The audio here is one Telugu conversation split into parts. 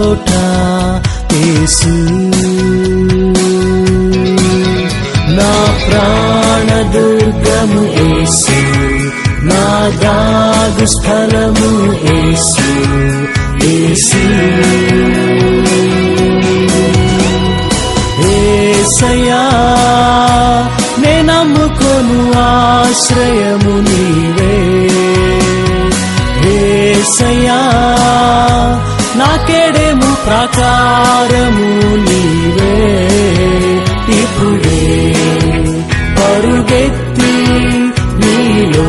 కోట యేసు, నా ప్రాణదుర్గము యేసు, నా దాగు స్థలము యేసు, యేసు. యేసయ్యా నే నమ్ముకొను ఆశ్రయము నీవే, యేసయ్యా నాకెడెము ప్రాకారము నీవే. ఇప్పుడే పరుగెత్తి నీలో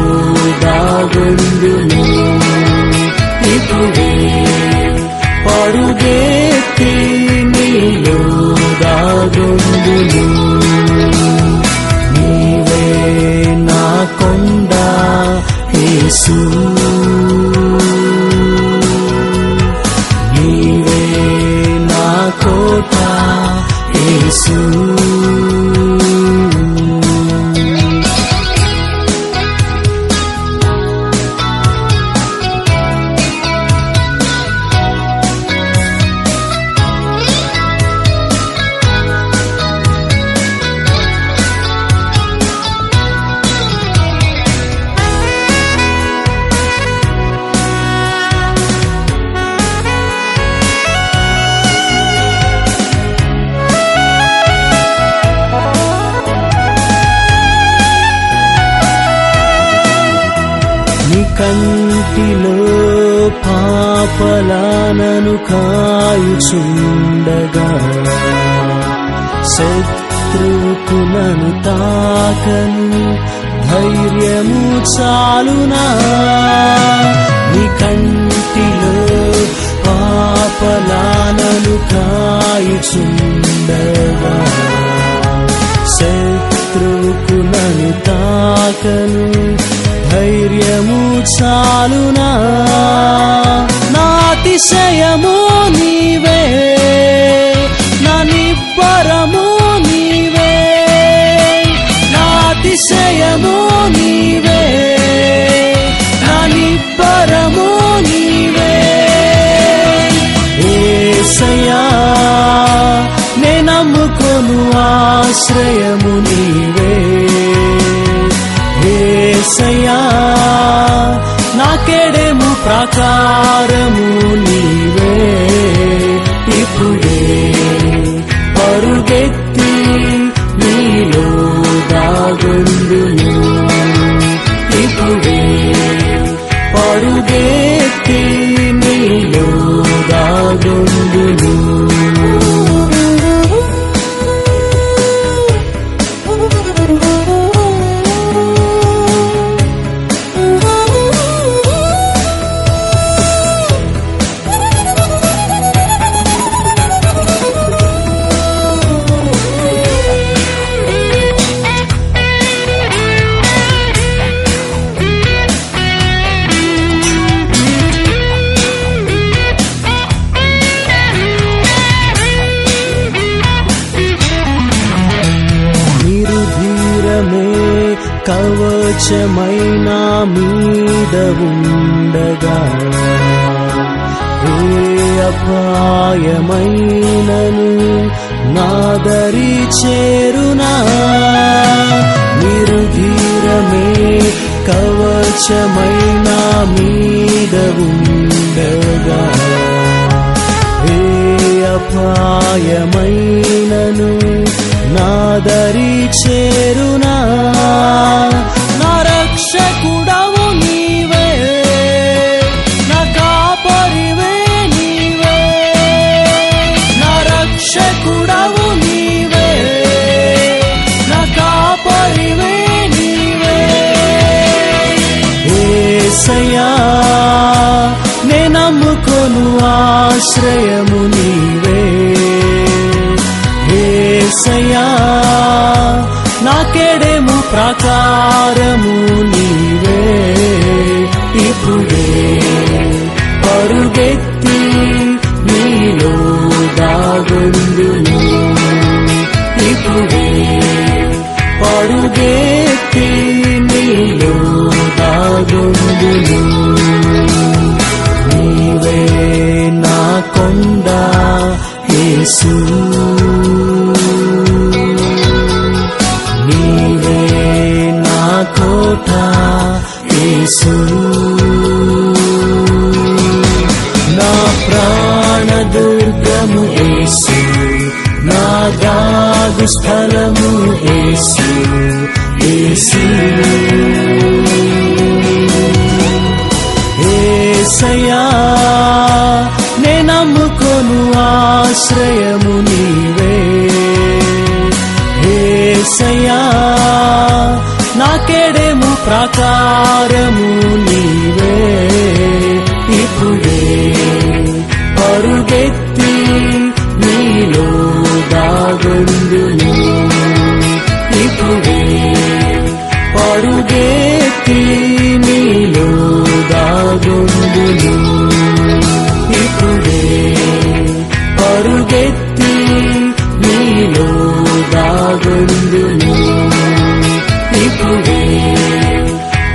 దాగుందును, ఇప్పుడే పరుగెత్తి నీలో దాగుందును. నీవే నా కొండ యేసు, నీవే నా కోట యేసు. కంటిలో పాపలానను కాయుచుండగా, శత్రువుకు నన్ను తాకను ధైర్యము చాలునా. నీ కంటిలో పాపలానను కాయుచుండగా, శత్రువుకు నన్ను తాకను ధైర్యము చాలునా. నా అతిశయము నీవే, నా నిబ్బరము నీవే, నా అతిశయము నీవే, నా నిబ్బరము నీవే. యేసయ్యా నే నమ్ముకొను ఆశ్రయము నీవే, యేసయ్యా నాకెడెము ప్రాకారము నీవే. ఇప్పుడే పరుగెత్తి నీలో దాగుందును, ఇప్పుడే పరుగెత్తి నీలో దాగుందును. కవచమైన మీద ఉండగా, ఏ అపాయమైనను నాదరి చేరునా. నిరుధీరమే కవచమైన మీద ఉండగా, ఏ అపాయమైనను నాదరి చేరునా. నా రక్షకుడవు నీవే, నా కాపరివే నీవే, నా రక్షకుడవు నీవే, నా కాపరివే నీవే. యేసయ్యా నే నమ్ముకొను ఆశ్రయము నీవే, యేసయ్యా నాకెడెము ప్రాకారము నీవే. ఇప్పుడే పరుగెత్తి నీలో దాగుందును, ఇప్పుడే పరుగెత్తి నీలో దాగుందును. నీవే నా కొండ యేసు నీవే నా కోట యేసు నా ప్రాణదుర్గము యేసు నా దాగు స్థలము యేసు యేసు యేసయ్యా నే నమ్ముకొను ఆశ్రయము నీవే యేసయ్యా నాకెడెము ప్రాకారము నీవే ఇప్పుడే పరుగెత్తి నీలో దాగుందును ఇప్పుడే పరుగెత్తి నీలో దాగుందును ఇప్పుడే పరుగెత్తి నీలో దాగుందును ఇప్పుడే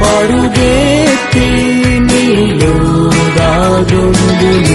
పరుగెత్తి నీలో దాగుందును